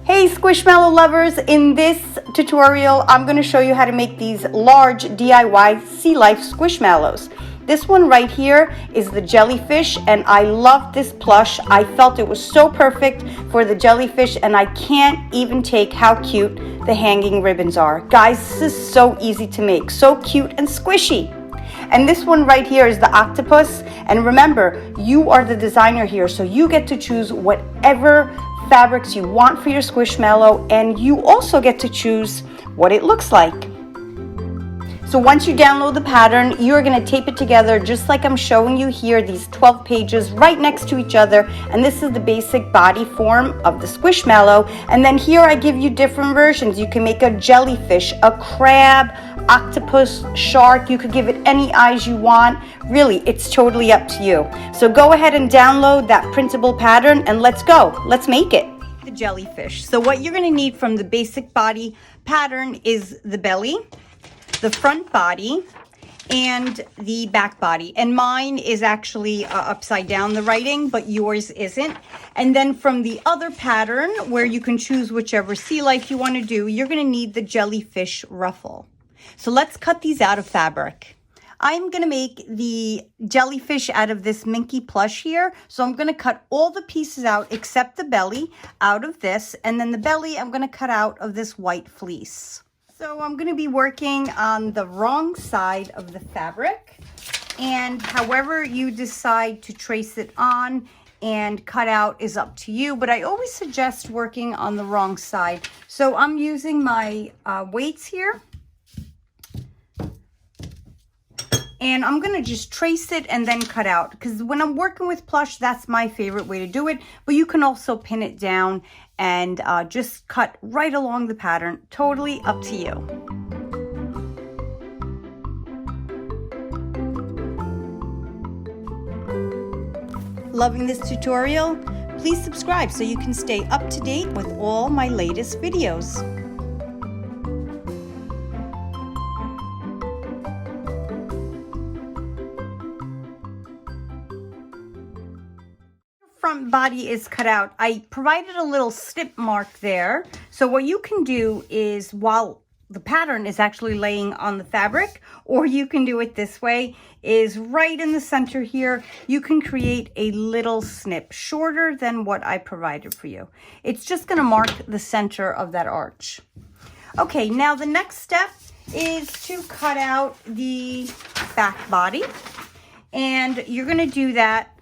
Hey Squishmallow lovers, in this tutorial I'm going to show you how to make these large DIY sea life squishmallows. This one right here is the jellyfish, and I love this plush. I felt it was so perfect for the jellyfish, and I can't even take how cute the hanging ribbons are. Guys, this is so easy to make, so cute and squishy. And this one right here is the octopus, and remember, you are the designer here, so you get to choose whatever fabrics you want for your squishmallow, and you also get to choose what it looks like. So once you download the pattern, you're going to tape it together just like I'm showing you here, these 12 pages right next to each other, and this is the basic body form of the squishmallow. And then here I give you different versions. You can make a jellyfish, a crab, octopus, shark. You could give it any eyes you want. Really, it's totally up to you. So go ahead and download that printable pattern and let's go. Let's make it. The jellyfish. So what you're going to need from the basic body pattern is the belly, the front body, and the back body. And mine is actually upside down, the writing, but yours isn't. And then from the other pattern, where you can choose whichever sea life you want to do, you're going to need the jellyfish ruffle. So let's cut these out of fabric. I'm going to make the jellyfish out of this Minky plush here. So I'm going to cut all the pieces out except the belly out of this. And then the belly I'm going to cut out of this white fleece. So I'm going to be working on the wrong side of the fabric, and however you decide to trace it on and cut out is up to you, but I always suggest working on the wrong side. So I'm using my weights here, and I'm going to just trace it and then cut out, because when I'm working with plush, that's my favorite way to do it, but you can also pin it down and just cut right along the pattern. Totally up to you. Loving this tutorial? Please subscribe so you can stay up to date with all my latest videos. Front body is cut out. I provided a little snip mark there. So what you can do is, while the pattern is actually laying on the fabric, or you can do it this way, is right in the center here, you can create a little snip shorter than what I provided for you. It's just going to mark the center of that arch. Okay, now the next step is to cut out the back body, and you're going to do that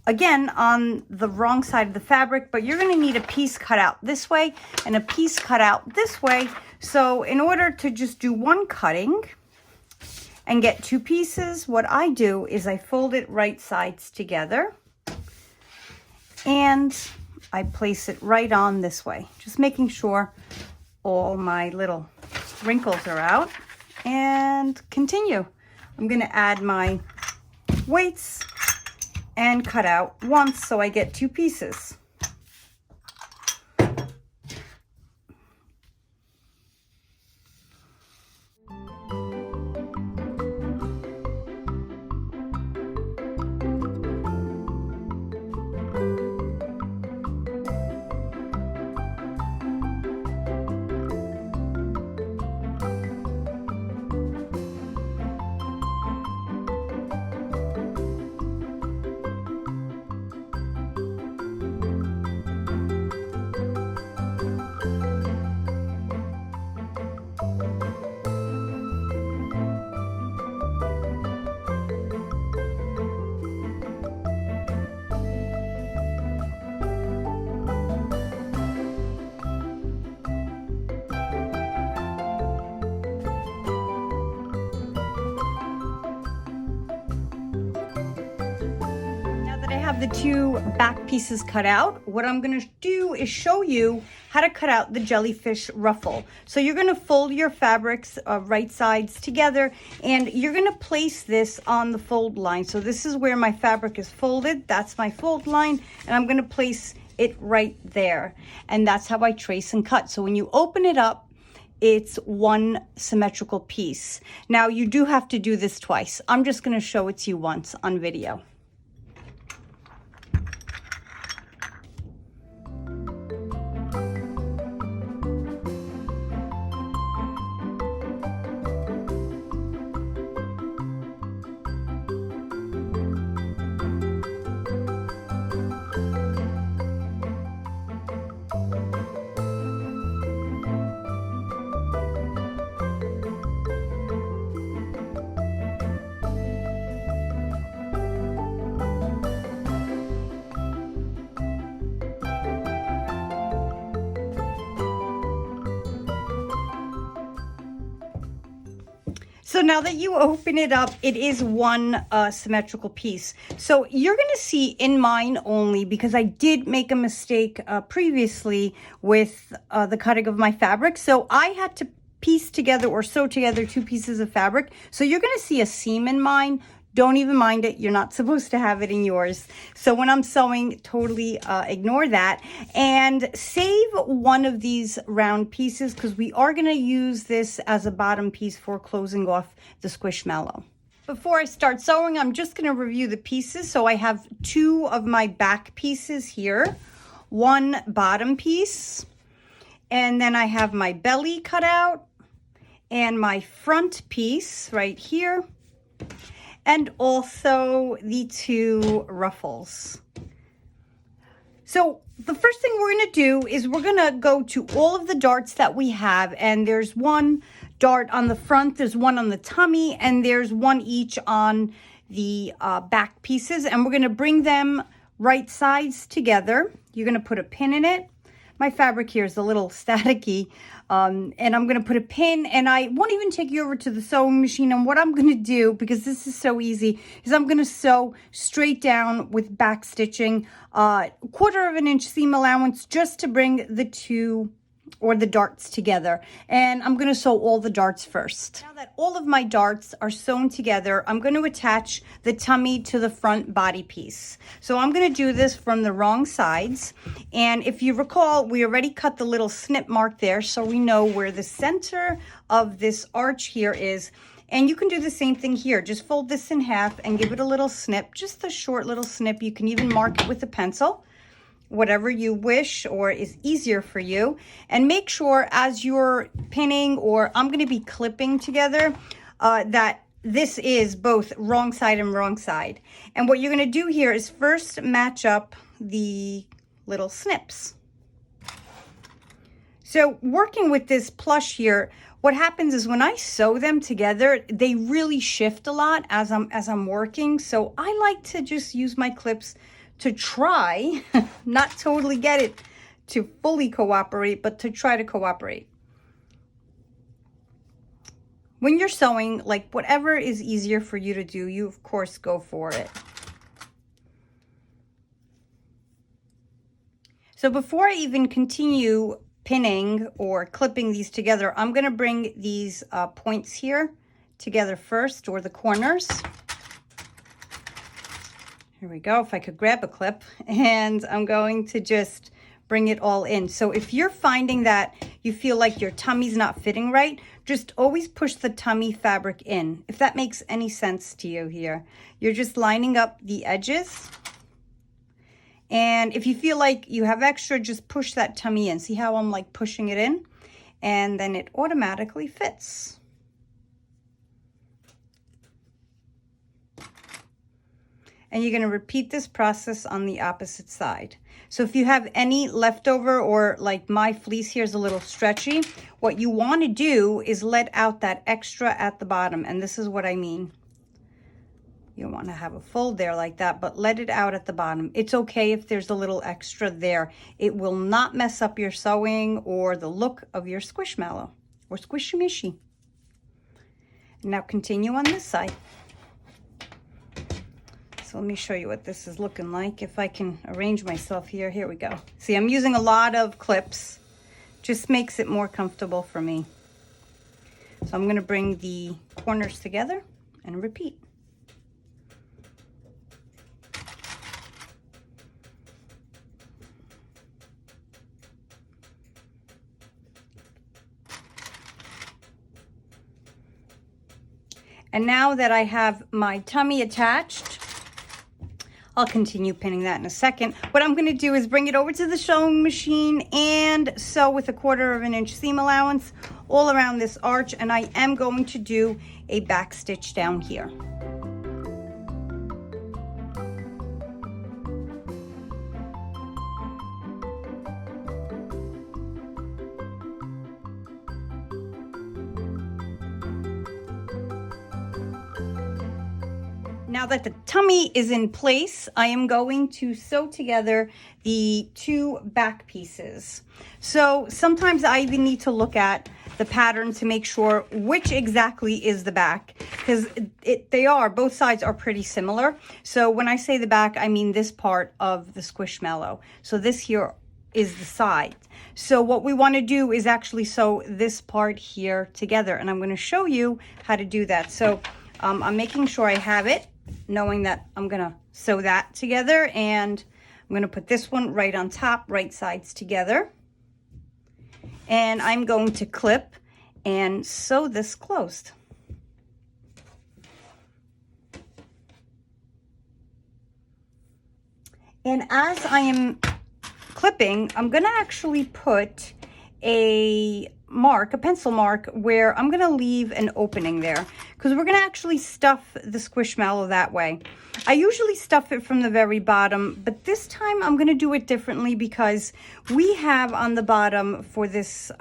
again on the wrong side of the fabric, but you're going to need a piece cut out this way and a piece cut out this way. So in order to just do one cutting and get two pieces, what I do is I fold it right sides together and I place it right on this way, just making sure all my little wrinkles are out, and continue. I'm going to add my weights and cut out once so I get two pieces. Have the two back pieces cut out, what I'm going to do is show you how to cut out the jellyfish ruffle. So you're going to fold your fabrics right sides together, and you're going to place this on the fold line. So this is where my fabric is folded. That's my fold line, and I'm going to place it right there. And that's how I trace and cut. So when you open it up, it's one symmetrical piece. Now you do have to do this twice. I'm just going to show it to you once on video. So now that you open it up, it is one symmetrical piece. So you're going to see in mine only, because I did make a mistake previously with the cutting of my fabric. So I had to piece together or sew together two pieces of fabric. So you're going to see a seam in mine. Don't even mind it. You're not supposed to have it in yours. So when I'm sewing, totally ignore that. And save one of these round pieces, because we are going to use this as a bottom piece for closing off the Squishmallow. Before I start sewing, I'm just going to review the pieces. So I have two of my back pieces here, one bottom piece, and then I have my belly cut out, and my front piece right here, and also the two ruffles. So the first thing we're going to do is we're going to go to all of the darts that we have, and there's one dart on the front, there's one on the tummy, and there's one each on the back pieces, and we're going to bring them right sides together. You're going to put a pin in it. My fabric here is a little staticky, and I'm going to put a pin, and I won't even take you over to the sewing machine. And what I'm going to do, because this is so easy, is I'm going to sew straight down with back stitching, 1/4 inch seam allowance, just to bring the two or the darts together. And I'm going to sew all the darts first. Now that all of my darts are sewn together, I'm going to attach the tummy to the front body piece. So I'm going to do this from the wrong sides. And if you recall, we already cut the little snip mark there, so we know where the center of this arch here is. And you can do the same thing here. Just fold this in half and give it a little snip, just a short little snip. You can even mark it with a pencil, whatever you wish or is easier for you. And make sure as you're pinning, or I'm going to be clipping together, that this is both wrong side and wrong side. And what you're going to do here is first match up the little snips. So working with this plush here, what happens is when I sew them together, they really shift a lot as I'm working. So I like to just use my clips to try, not totally get it to fully cooperate, but to try to cooperate. When you're sewing, like whatever is easier for you to do, you of course go for it. So before I even continue pinning or clipping these together, I'm gonna bring these points here together first, or the corners. Here we go, if I could grab a clip, and I'm going to just bring it all in. So if you're finding that you feel like your tummy's not fitting right, just always push the tummy fabric in. If that makes any sense to you here. You're just lining up the edges. And if you feel like you have extra, just push that tummy in. See how I'm like pushing it in? And then it automatically fits. And you're going to repeat this process on the opposite side. So if you have any leftover, or like my fleece here is a little stretchy, what you want to do is let out that extra at the bottom. And this is what I mean. You don't want to have a fold there like that, but let it out at the bottom. It's okay if there's a little extra there. It will not mess up your sewing or the look of your Squishmallow or Squishy-mishy. Now continue on this side. So let me show you what this is looking like. If I can arrange myself here, here we go. See, I'm using a lot of clips. Just makes it more comfortable for me. So I'm gonna bring the corners together and repeat. And now that I have my tummy attached, I'll continue pinning that in a second. What I'm gonna do is bring it over to the sewing machine and sew with a 1/4 inch seam allowance all around this arch. And I am going to do a back stitch down here. Now that the tummy is in place, I am going to sew together the two back pieces. So sometimes I even need to look at the pattern to make sure which exactly is the back, because both sides are pretty similar. So when I say the back, I mean this part of the Squishmallow. So this here is the side. So what we want to do is actually sew this part here together, and I'm going to show you how to do that. So I'm making sure I have it, knowing that I'm going to sew that together, and I'm going to put this one right on top, right sides together. And I'm going to clip and sew this closed. And as I am clipping, I'm going to actually put a pencil mark, where I'm going to leave an opening there, because we're going to actually stuff the Squishmallow that way. I usually stuff it from the very bottom, but this time I'm going to do it differently, because we have on the bottom for this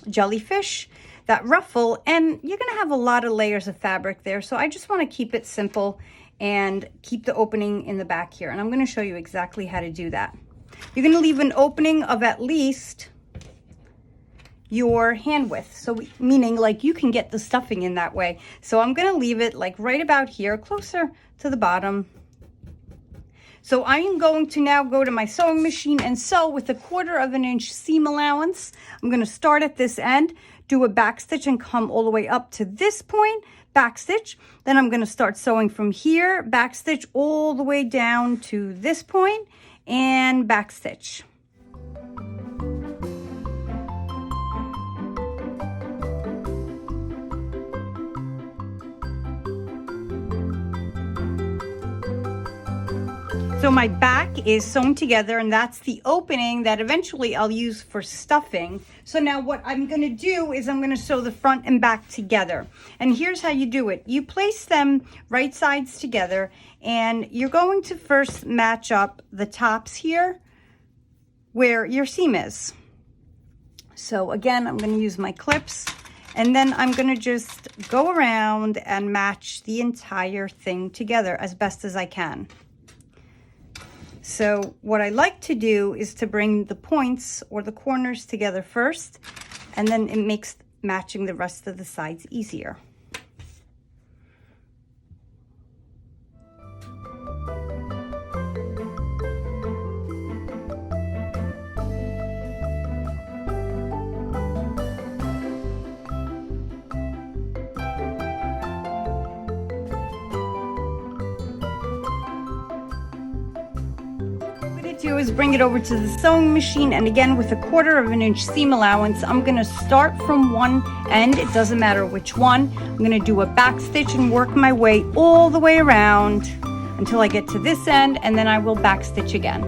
jellyfish that ruffle, and you're going to have a lot of layers of fabric there. So I just want to keep it simple and keep the opening in the back here. And I'm going to show you exactly how to do that. You're going to leave an opening of at least your hand width, so meaning like you can get the stuffing in that way. So I'm going to leave it like right about here, closer to the bottom. So I am going to now go to my sewing machine and sew with 1/4 inch seam allowance. I'm going to start at this end, do a back stitch, and come all the way up to this point, back stitch. Then I'm going to start sewing from here, back stitch all the way down to this point, and back stitch. So my back is sewn together, and that's the opening that eventually I'll use for stuffing. So now what I'm going to do is I'm going to sew the front and back together. And here's how you do it. You place them right sides together, and you're going to first match up the tops here where your seam is. So again, I'm going to use my clips, and then I'm going to just go around and match the entire thing together as best as I can. So what I like to do is to bring the points or the corners together first, and then it makes matching the rest of the sides easier. Do is bring it over to the sewing machine, and again with 1/4 inch seam allowance, I'm going to start from one end. It doesn't matter which one. I'm going to do a back stitch and work my way all the way around until I get to this end, and then I will back stitch again.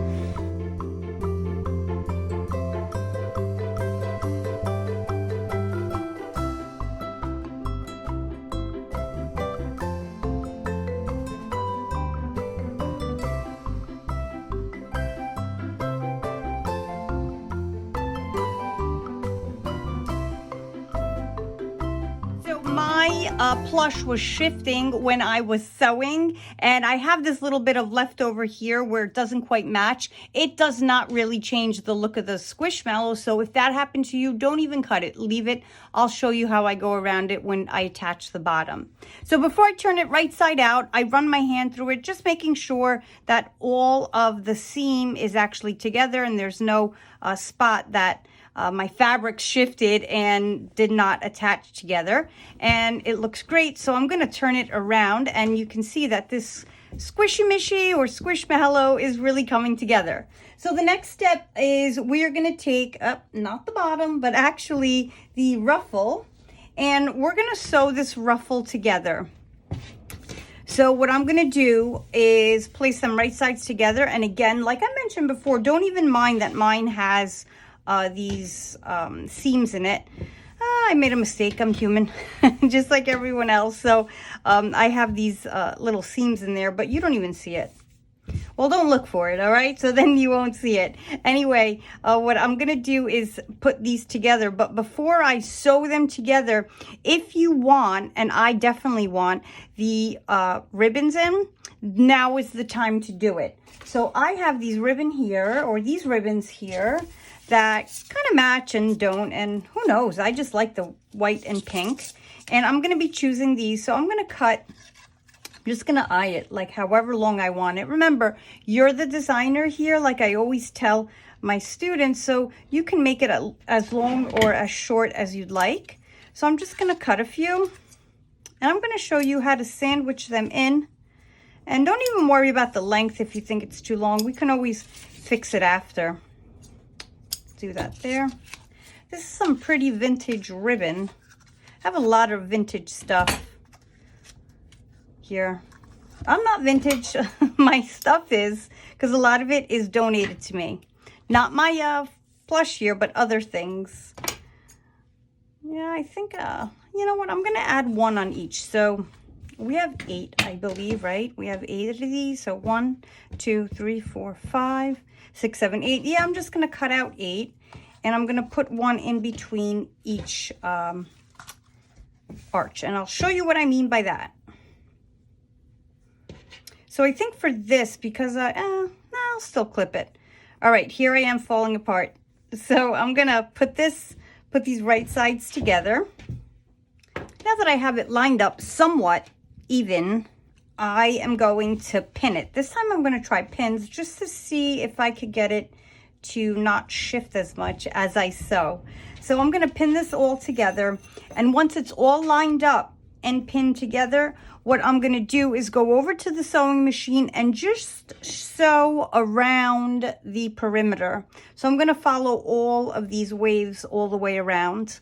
Plush was shifting when I was sewing, and I have this little bit of leftover here where it doesn't quite match. It does not really change the look of the Squishmallow, so if that happened to you, don't even cut it, leave it. I'll show you how I go around it when I attach the bottom. So before I turn it right side out, I run my hand through it, just making sure that all of the seam is actually together and there's no spot that my fabric shifted and did not attach together, and it looks great. So I'm going to turn it around, and you can see that this squishy mishy or Squishmallow is really coming together. So the next step is we are going to take up not the bottom, but actually the ruffle, and we're going to sew this ruffle together. So what I'm going to do is place them right sides together, and again, like I mentioned before, don't even mind that mine has these seams in it. I made a mistake. I'm human, just like everyone else. So I have these little seams in there, but you don't even see it. Well, Well, don't look for it, all right? So then you won't see it. Anyway, what I'm gonna do is put these together, but before I sew them together, if you want, and I definitely want, the ribbons in, now is the time to do it. So I have these ribbons here that kind of match and don't, and who knows, I just like the white and pink. And I'm gonna be choosing these, so I'm gonna cut, I'm just gonna eye it like however long I want it. Remember, you're the designer here, like I always tell my students, so you can make it as long or as short as you'd like. So I'm just gonna cut a few, and I'm gonna show you how to sandwich them in. And don't even worry about the length if you think it's too long. We can always fix it after. Do that there. This is some pretty vintage ribbon. I have a lot of vintage stuff here. I'm not vintage. My stuff is, because a lot of it is donated to me. Not my plush here, but other things. Yeah, I think, you know what? I'm going to add one on each. So we have 8, I believe, right? We have 8 of these. So 1, 2, 3, 4, 5, 6, 7, 8. Yeah, I'm just going to cut out 8. And I'm going to put one in between each arch. And I'll show you what I mean by that. So I think for this, because I'll still clip it. All right, here I am falling apart. So I'm gonna put these right sides together. Now that I have it lined up somewhat even, I am going to pin it. This time I'm gonna try pins just to see if I could get it to not shift as much as I sew. So I'm gonna pin this all together, and once it's all lined up and pinned together, what I'm going to do is go over to the sewing machine and just sew around the perimeter. So I'm going to follow all of these waves all the way around,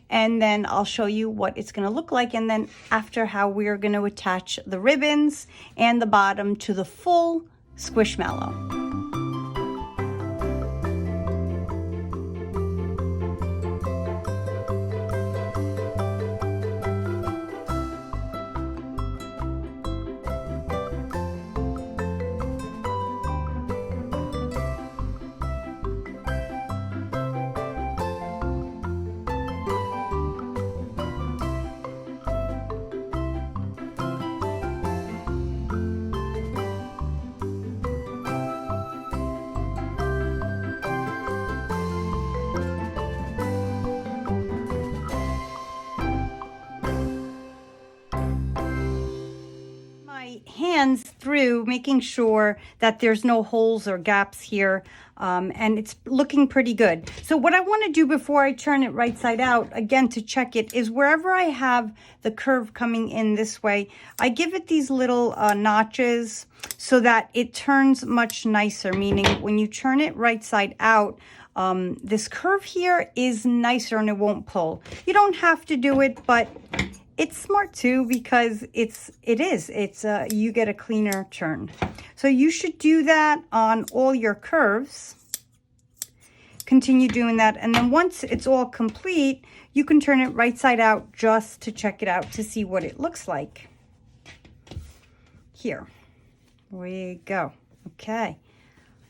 and then I'll show you what it's going to look like, and then after how we're going to attach the ribbons and the bottom to the full squishmallow. Hands through, making sure that there's no holes or gaps here, and it's looking pretty good. So what I want to do before I turn it right side out, again to check it, is wherever I have the curve coming in this way, I give it these little notches so that it turns much nicer, meaning when you turn it right side out, this curve here is nicer and it won't pull. You don't have to do it, but it's smart too, because you get a cleaner turn. So you should do that on all your curves. Continue doing that, and then once it's all complete, you can turn it right side out just to check it out to see what it looks like. Here we go. Okay,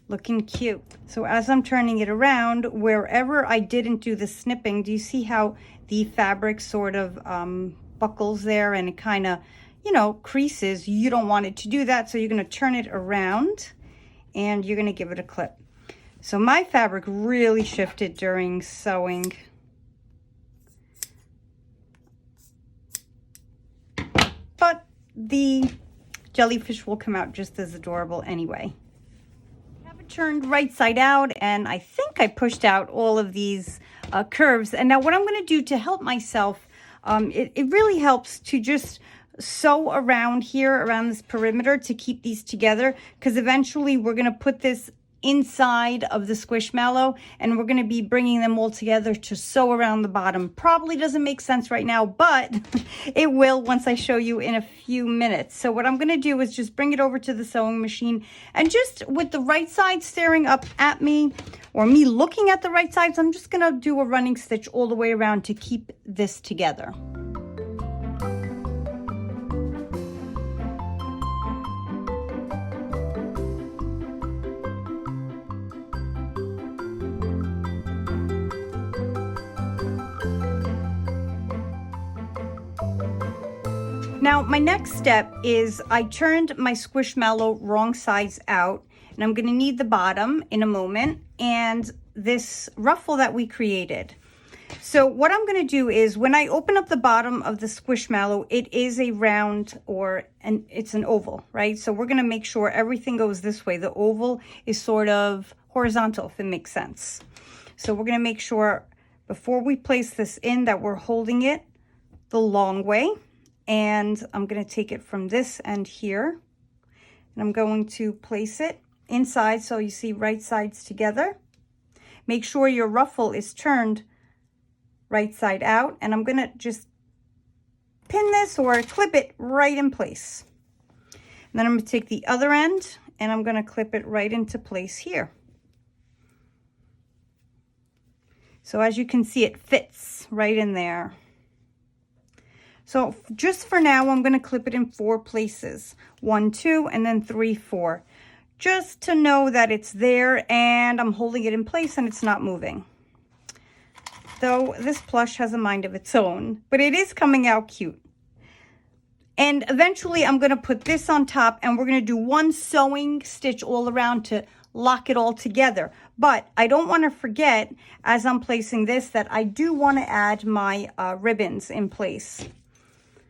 looking cute. So as I'm turning it around, wherever I didn't do the snipping, do you see how the fabric sort of buckles there and it kind of, you know, creases? You don't want it to do that, so you're going to turn it around and you're going to give it a clip. So my fabric really shifted during sewing. But the jellyfish will come out just as adorable anyway. I have it turned right side out, and I think I pushed out all of these curves. And now what I'm going to do to help myself, it really helps to just sew around here, around this perimeter, to keep these together, because eventually we're going to put this inside of the squishmallow and we're going to be bringing them all together to sew around the bottom. Probably doesn't make sense right now, but it will once I show you in a few minutes. So what I'm going to do is just bring it over to the sewing machine, and just with the right side staring up at me, or me looking at the right sides, I'm just going to do a running stitch all the way around to keep this together. Now, my next step is I turned my Squishmallow wrong sides out, and I'm going to need the bottom in a moment and this ruffle that we created. So what I'm going to do is when I open up the bottom of the Squishmallow, it is a round it's an oval, right? So we're going to make sure everything goes this way. The oval is sort of horizontal, if it makes sense. So we're going to make sure before we place this in that we're holding it the long way. And I'm going to take it from this end here. And I'm going to place it inside so you see right sides together. Make sure your ruffle is turned right side out, and I'm gonna just pin this or clip it right in place. And then I'm gonna take the other end and I'm gonna clip it right into place here. So as you can see, it fits right in there. So just for now, I'm gonna clip it in 4 places. 1, 2, and then 3, 4. Just to know that it's there and I'm holding it in place and it's not moving. Though this plush has a mind of its own, but it is coming out cute. And eventually I'm going to put this on top and we're going to do 1 sewing stitch all around to lock it all together. But I don't want to forget, as I'm placing this, that I do want to add my ribbons in place.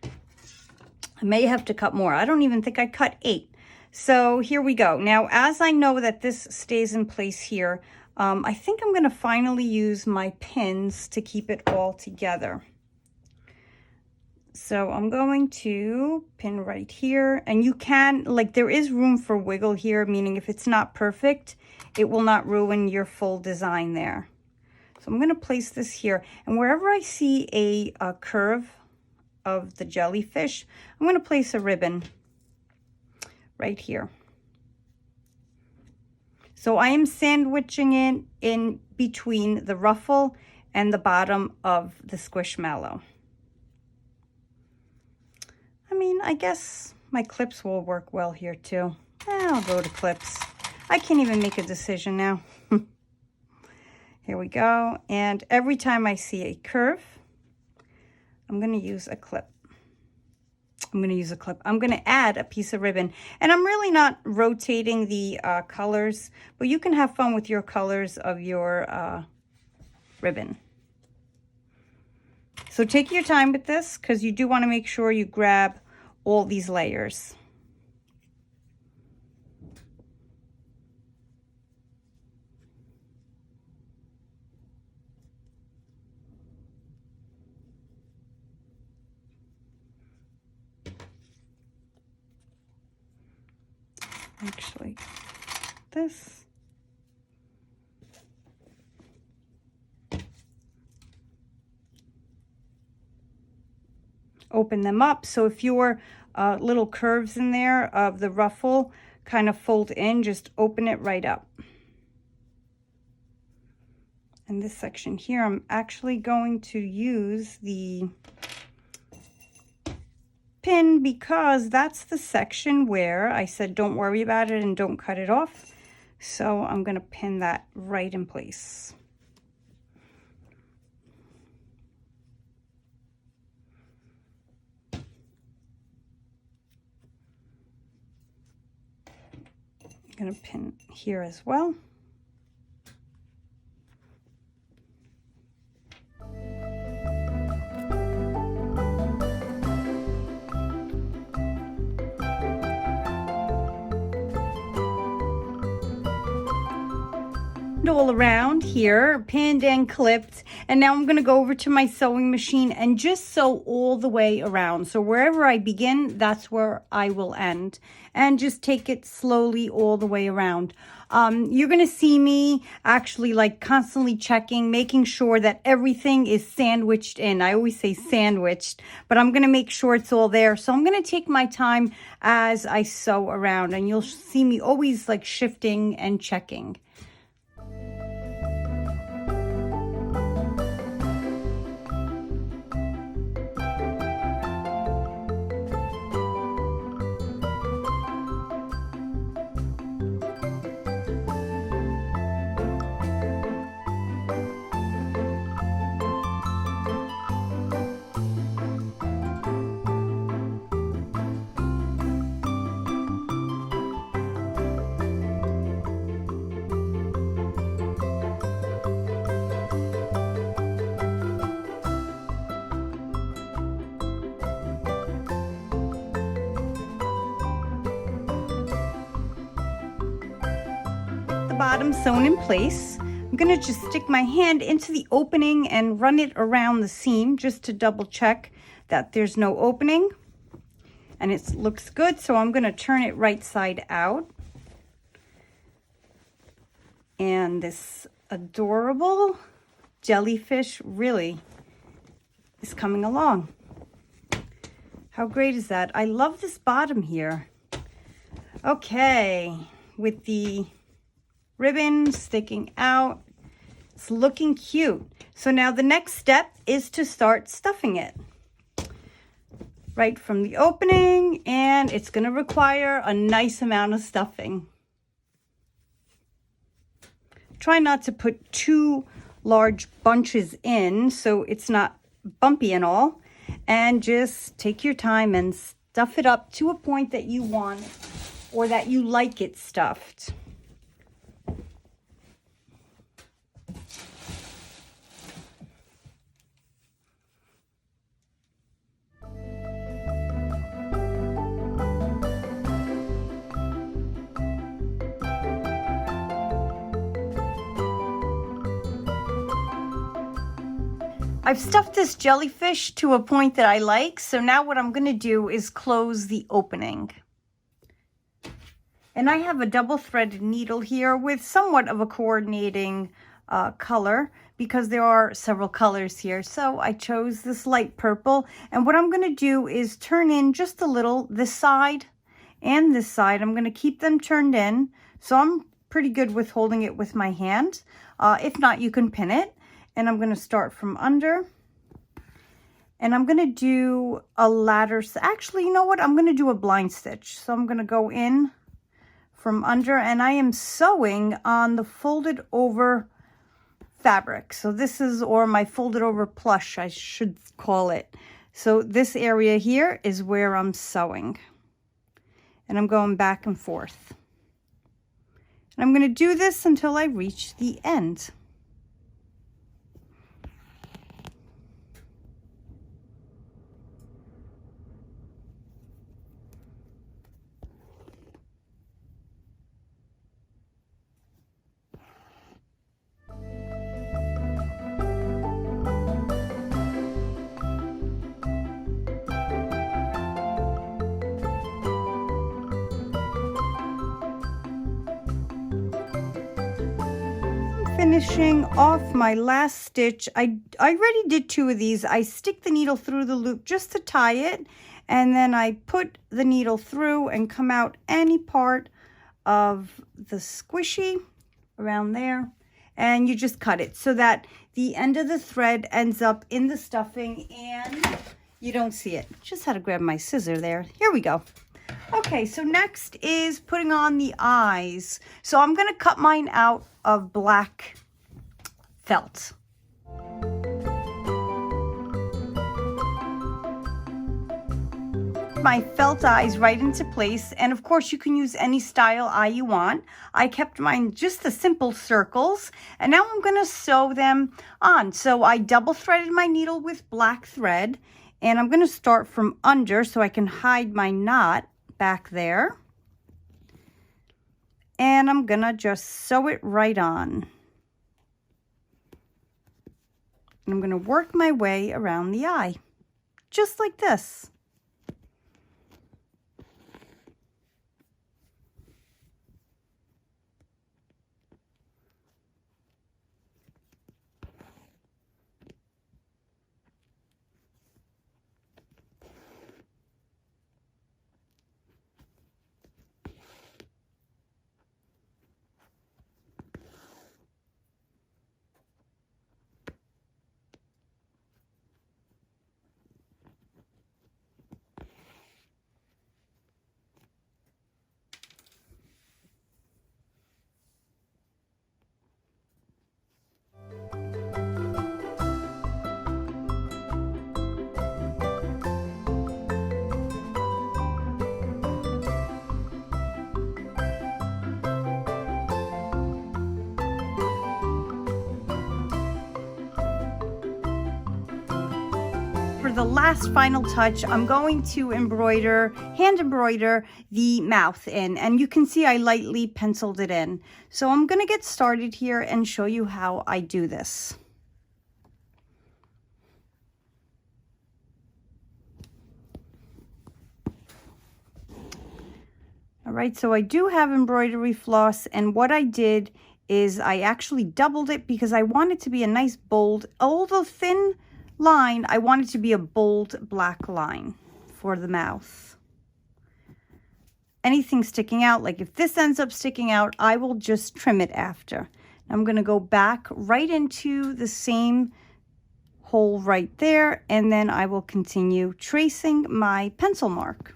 I may have to cut more. I don't even think I cut 8. So here we go. Now, as I know that this stays in place here, I think I'm going to finally use my pins to keep it all together. So I'm going to pin right here, and you can, like, there is room for wiggle here, meaning if it's not perfect, it will not ruin your full design there. So I'm going to place this here, and wherever I see a curve of the jellyfish, I'm going to place a ribbon right here. So I am sandwiching it in between the ruffle and the bottom of the Squishmallow. I mean, I guess my clips will work well here too. I'll go to clips. I can't even make a decision now. Here we go. And every time I see a curve, I'm going to use a clip. I'm going to add a piece of ribbon, and I'm really not rotating the colors, but you can have fun with your colors of your ribbon. So take your time with this, because you do want to make sure you grab all these layers. Actually, this. Open them up. So if your little curves in there of the ruffle kind of fold in, just open it right up. And this section here, I'm actually going to use the pin because that's the section where I said don't worry about it and don't cut it off. So I'm going to pin that right in place. I'm going to pin here as well. All around here, pinned and clipped, and now I'm going to go over to my sewing machine and just sew all the way around. So wherever I begin, that's where I will end, and just take it slowly all the way around. You're going to see me actually like constantly checking, making sure that everything is sandwiched in. I always say sandwiched, but I'm going to make sure it's all there. So I'm going to take my time as I sew around, and you'll see me always like shifting and checking. bottom sewn in place. I'm gonna just stick my hand into the opening and run it around the seam just to double check that there's no opening. And it looks good, so I'm gonna turn it right side out. And this adorable jellyfish really is coming along. How great is that? I love this bottom here. Okay, with the ribbon sticking out, it's looking cute. So now the next step is to start stuffing it. Right from the opening, and it's gonna require a nice amount of stuffing. Try not to put too large bunches in so it's not bumpy and all, and just take your time and stuff it up to a point that you want or that you like it stuffed. I've stuffed this jellyfish to a point that I like, so now what I'm going to do is close the opening. And I have a double threaded needle here with somewhat of a coordinating color because there are several colors here. So I chose this light purple, and what I'm going to do is turn in just a little this side and this side. I'm going to keep them turned in, so I'm pretty good with holding it with my hand. If not, you can pin it. And I'm going to start from under, and I'm going to do a ladder. Actually, you know what? I'm going to do a blind stitch. So I'm going to go in from under, and I am sewing on the folded over fabric. So this is, or my folded over plush, I should call it. So this area here is where I'm sewing, and I'm going back and forth. And I'm going to do this until I reach the end. Finishing off my last stitch. I already did 2 of these. I stick the needle through the loop just to tie it, and then I put the needle through and come out any part of the squishy around there, and you just cut it so that the end of the thread ends up in the stuffing and you don't see it. Just had to grab my scissor there. Here we go. Okay, so next is putting on the eyes. So I'm going to cut mine out of black felt. My felt eyes right into place, and of course you can use any style eye you want. I kept mine just the simple circles, and now I'm going to sew them on. So I double threaded my needle with black thread, and I'm going to start from under so I can hide my knot back there, and I'm gonna just sew it right on, and I'm gonna work my way around the eye just like this. the last final touch, I'm going to hand embroider the mouth in, and you can see I lightly penciled it in. So I'm going to get started here and show you how I do this. All right, so I do have embroidery floss, and what I did is I actually doubled it because I want it to be a nice bold, although thin line, I want it to be a bold black line for the mouth. Anything sticking out, like if this ends up sticking out, I will just trim it after. I'm going to go back right into the same hole right there, and then I will continue tracing my pencil mark.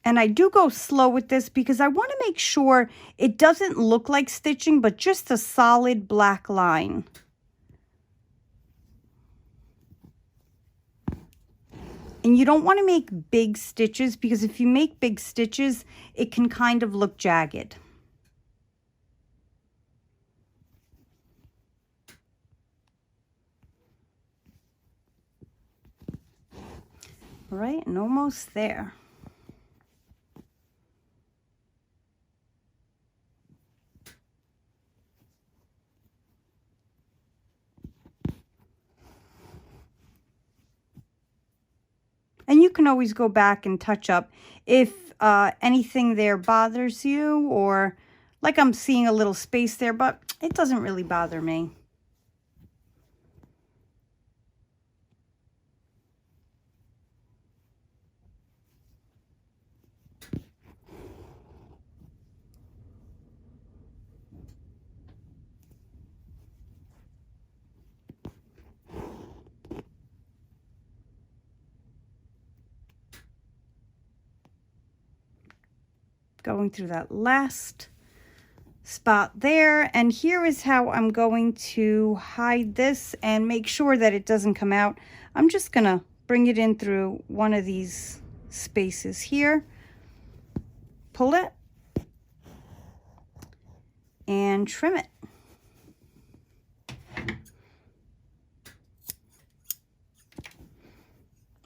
And I do go slow with this because I want to make sure it doesn't look like stitching, but just a solid black line. And you don't want to make big stitches because if you make big stitches, it can kind of look jagged. All right, and almost there. And you can always go back and touch up if anything there bothers you, or like I'm seeing a little space there, but it doesn't really bother me. Going through that last spot there, and here is how I'm going to hide this and make sure that it doesn't come out. I'm just gonna bring it in through one of these spaces here, pull it, and trim it.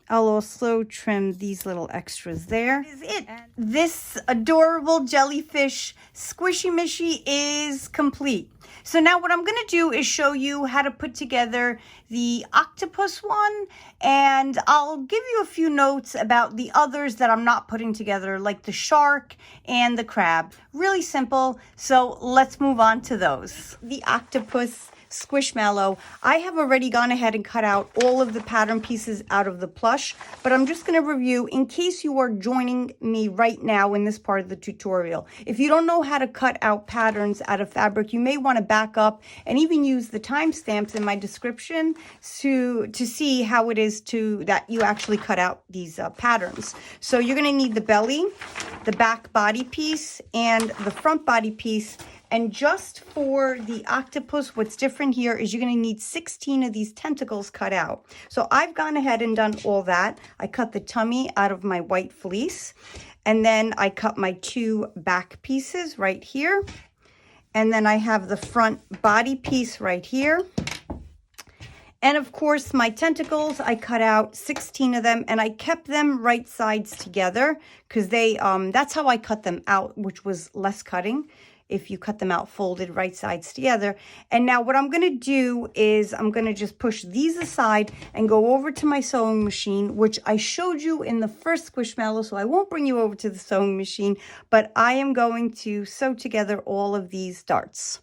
I'll also trim these little extras there. This is it. This adorable jellyfish squishy mishy is complete. So now what I'm gonna do is show you how to put together the octopus one, and I'll give you a few notes about the others that I'm not putting together, like the shark and the crab. Really simple, so let's move on to those. The octopus Squishmallow, I have already gone ahead and cut out all of the pattern pieces out of the plush, but I'm just going to review in case you are joining me right now in this part of the tutorial. If you don't know how to cut out patterns out of fabric, you may want to back up and even use the timestamps in my description to see how it is that you actually cut out these patterns. So you're going to need the belly, the back body piece, and the front body piece. And just for the octopus, what's different here is you're going to need 16 of these tentacles cut out. So I've gone ahead and done all that. I cut the tummy out of my white fleece, and then I cut my 2 back pieces right here. And then I have the front body piece right here. And of course, my tentacles, I cut out 16 of them, and I kept them right sides together because that's how I cut them out, which was less cutting if you cut them out folded right sides together. And now what I'm going to do is I'm going to just push these aside and go over to my sewing machine, which I showed you in the first Squishmallow, so I won't bring you over to the sewing machine, but I am going to sew together all of these darts.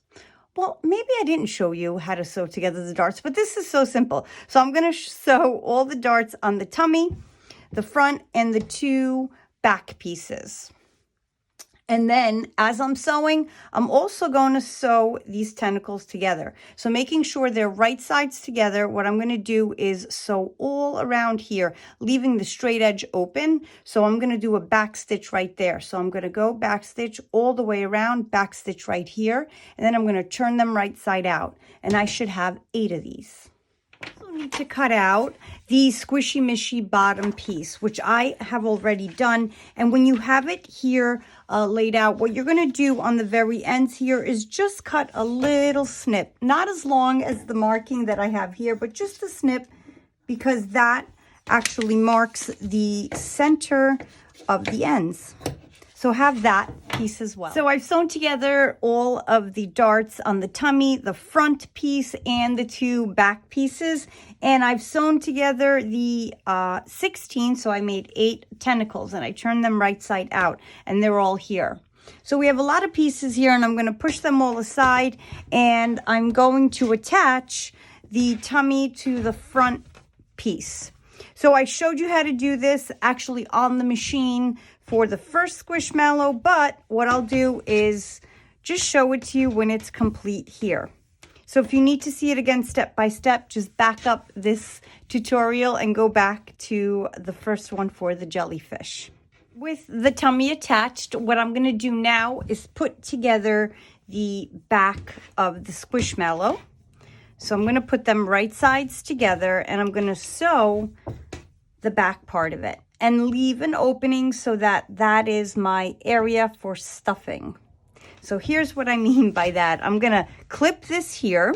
Well, maybe I didn't show you how to sew together the darts, but this is so simple. So I'm going to sew all the darts on the tummy, the front, and the 2 back pieces. And then as I'm sewing, I'm also going to sew these tentacles together. So making sure they're right sides together, what I'm going to do is sew all around here, leaving the straight edge open. So I'm going to do a back stitch right there. So I'm going to go back stitch all the way around, back stitch right here, and then I'm going to turn them right side out. And I should have 8 of these. So need to cut out the squishy mishy bottom piece, which I have already done. And when you have it here laid out, what you're going to do on the very ends here is just cut a little snip, not as long as the marking that I have here, but just a snip, because that actually marks the center of the ends. So have that piece as well. So I've sewn together all of the darts on the tummy, the front piece, and the two back pieces. And I've sewn together the 16, so I made 8 tentacles, and I turned them right side out, and they're all here. So we have a lot of pieces here, and I'm going to push them all aside, and I'm going to attach the tummy to the front piece. So I showed you how to do this actually on the machine for the first Squishmallow, but what I'll do is just show it to you when it's complete here. So if you need to see it again step by step, just back up this tutorial and go back to the first one for the jellyfish. With the tummy attached, what I'm going to do now is put together the back of the Squishmallow. So I'm going to put them right sides together, and I'm going to sew the back part of it and leave an opening so that that is my area for stuffing. So here's what I mean by that. I'm going to clip this here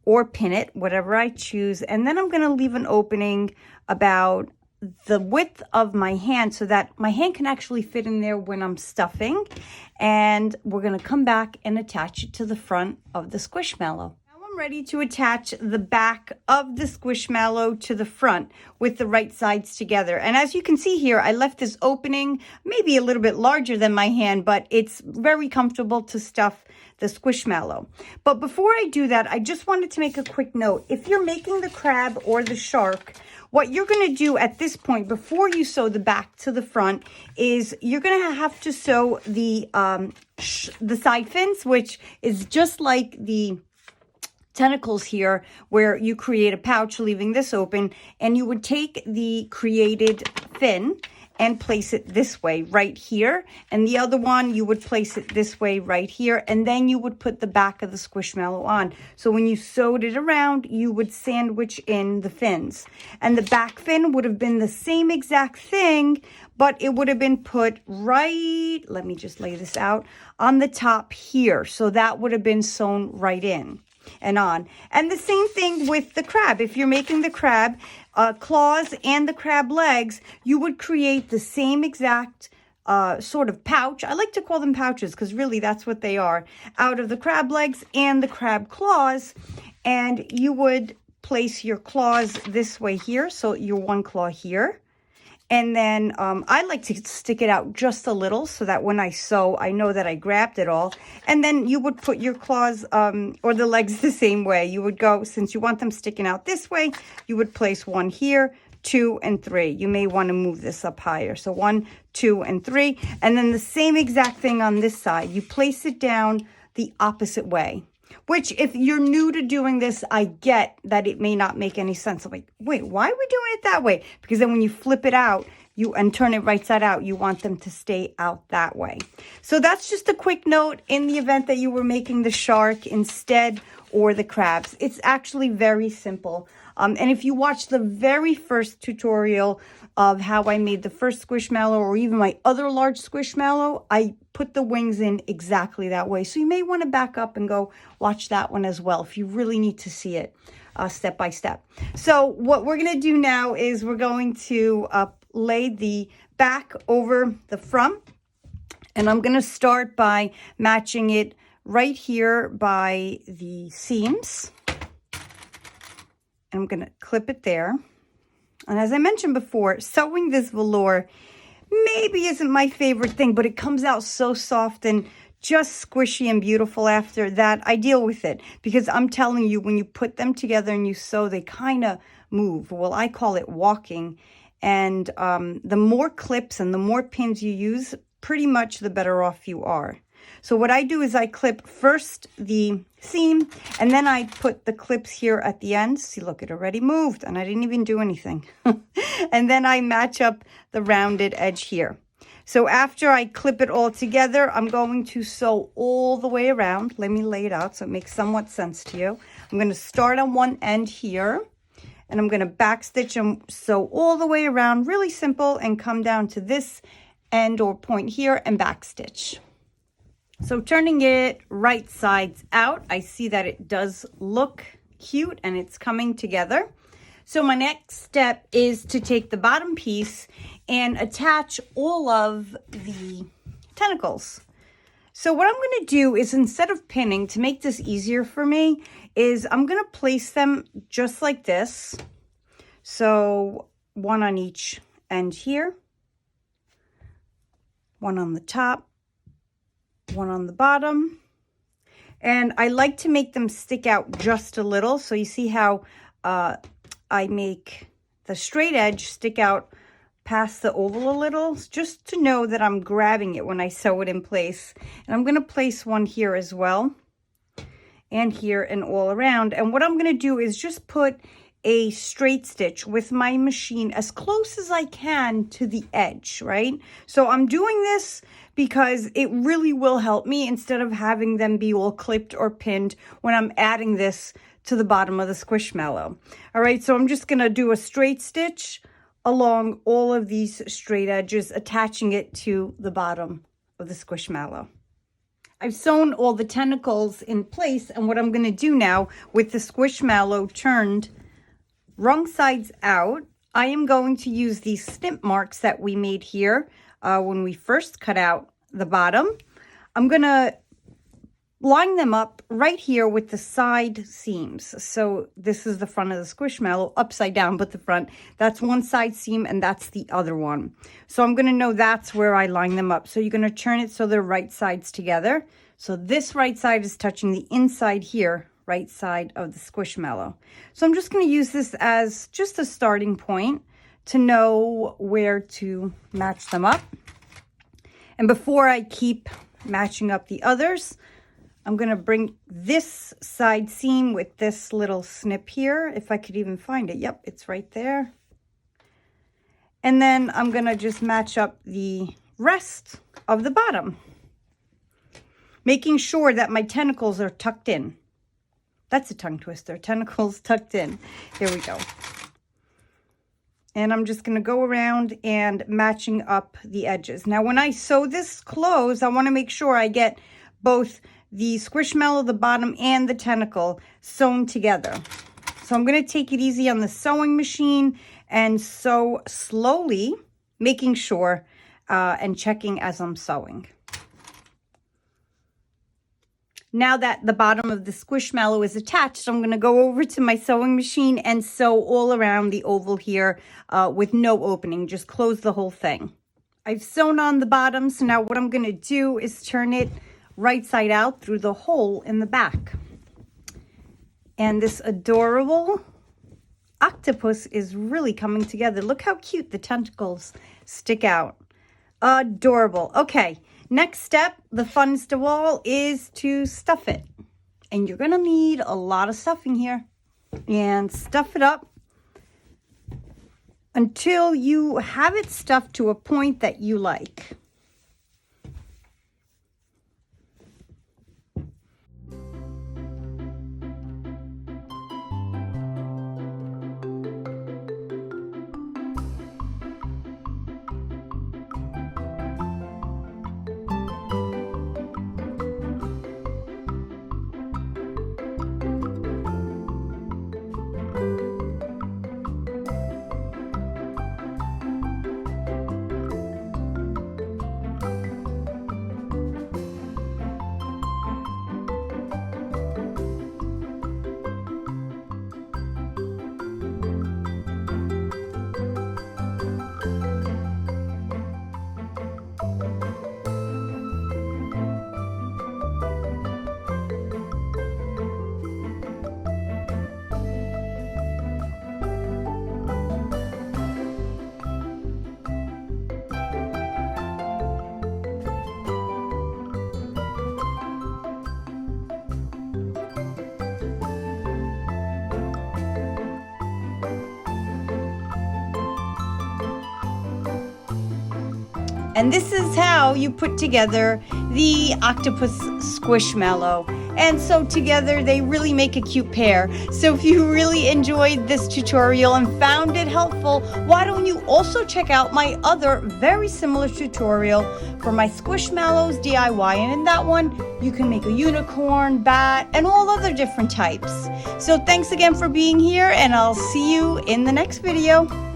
or pin it, whatever I choose, and then I'm going to leave an opening about the width of my hand so that my hand can actually fit in there when I'm stuffing. And we're going to come back and attach it to the front of the Squishmallow. Ready to attach the back of the Squishmallow to the front with the right sides together. And as you can see here, I left this opening maybe a little bit larger than my hand, but it's very comfortable to stuff the Squishmallow. But before I do that, I just wanted to make a quick note. If you're making the crab or the shark, what you're going to do at this point before you sew the back to the front is you're going to have to sew the side fins, which is just like the tentacles here, where you create a pouch leaving this open, and you would take the created fin and place it this way right here, and the other one you would place it this way right here, and then you would put the back of the Squishmallow on. So when you sewed it around, you would sandwich in the fins, and the back fin would have been the same exact thing, but it would have been put right, let me just lay this out, on the top here. So that would have been sewn right in and on. And the same thing with the crab. If you're making the crab claws and the crab legs, you would create the same exact sort of pouch. I like to call them pouches because really that's what they are, out of the crab legs and the crab claws. And you would place your claws this way here, so your one claw here. And then I like to stick it out just a little so that when I sew, I know that I grabbed it all. And then you would put your claws or the legs the same way. You would go, since you want them sticking out this way, you would place 1 here, 2, and 3. You may want to move this up higher. So 1, 2, and 3. And then the same exact thing on this side. You place it down the opposite way. Which, if you're new to doing this, I get that it may not make any sense. I'm like, wait, why are we doing it that way? Because then when you flip it out and turn it right side out, you want them to stay out that way. So that's just a quick note in the event that you were making the shark instead or the crabs. It's actually very simple. And if you watch the very first tutorial of how I made the first Squishmallow or even my other large Squishmallow, I put the wings in exactly that way. So you may want to back up and go watch that one as well if you really need to see it step by step. So what we're going to do now is we're going to lay the back over the front. And I'm going to start by matching it right here by the seams. I'm going to clip it there. And as I mentioned before, sewing this velour maybe isn't my favorite thing, but it comes out so soft and just squishy and beautiful after that. I deal with it because I'm telling you, when you put them together and you sew, they kind of move. Well, I call it walking. And the more clips and the more pins you use, pretty much the better off you are. So what I do is I clip first the seam, and then I put the clips here at the end. See, look, it already moved, and I didn't even do anything. And then I match up the rounded edge here. So after I clip it all together, I'm going to sew all the way around. Let me lay it out so it makes somewhat sense to you. I'm going to start on one end here, and I'm going to back stitch and sew all the way around, really simple, and come down to this end or point here and back stitch. So turning it right sides out, I see that it does look cute and it's coming together. So my next step is to take the bottom piece and attach all of the tentacles. So what I'm going to do is, instead of pinning, to make this easier for me, is I'm going to place them just like this. So one on each end here, one on the top, one on the bottom. And I like to make them stick out just a little. So you see how I make the straight edge stick out past the oval a little, just to know that I'm grabbing it when I sew it in place. And I'm going to place one here as well, and here and all around. And what I'm going to do is just put a straight stitch with my machine as close as I can to the edge, right? So I'm doing this because it really will help me, instead of having them be all clipped or pinned when I'm adding this to the bottom of the Squishmallow. All right, so I'm just going to do a straight stitch along all of these straight edges, attaching it to the bottom of the Squishmallow. I've sewn all the tentacles in place, and what I'm going to do now, with the Squishmallow turned wrong sides out, I am going to use these snip marks that we made here when we first cut out the bottom. I'm going to line them up right here with the side seams. So this is the front of the Squishmallow, upside down, but the front. That's one side seam and that's the other one. So I'm going to know that's where I line them up. So you're going to turn it so they're right sides together. So this right side is touching the inside here, right side of the Squishmallow. So I'm just going to use this as just a starting point to know where to match them up. And before I keep matching up the others, I'm going to bring this side seam with this little snip here, if I could even find it. Yep, it's right there. And then I'm going to just match up the rest of the bottom, making sure that my tentacles are tucked in. That's a tongue twister. Tentacles tucked in. There we go. And I'm just going to go around and matching up the edges. Now, when I sew this close, I want to make sure I get both the Squishmallow, the bottom, and the tentacle sewn together. So I'm going to take it easy on the sewing machine and sew slowly, making sure and checking as I'm sewing. Now that the bottom of the Squishmallow is attached, I'm going to go over to my sewing machine and sew all around the oval here with no opening. Just close the whole thing. I've sewn on the bottom, so now what I'm going to do is turn it right side out through the hole in the back. And this adorable octopus is really coming together. Look how cute the tentacles stick out. Adorable. Okay, next step, the funnest of all, is to stuff it. And you're going to need a lot of stuffing here. And stuff it up until you have it stuffed to a point that you like. And this is how you put together the Octopus Squishmallow. And so together they really make a cute pair. So if you really enjoyed this tutorial and found it helpful, why don't you also check out my other very similar tutorial for my Squishmallows DIY. And in that one, you can make a unicorn, bat, and all other different types. So thanks again for being here, and I'll see you in the next video.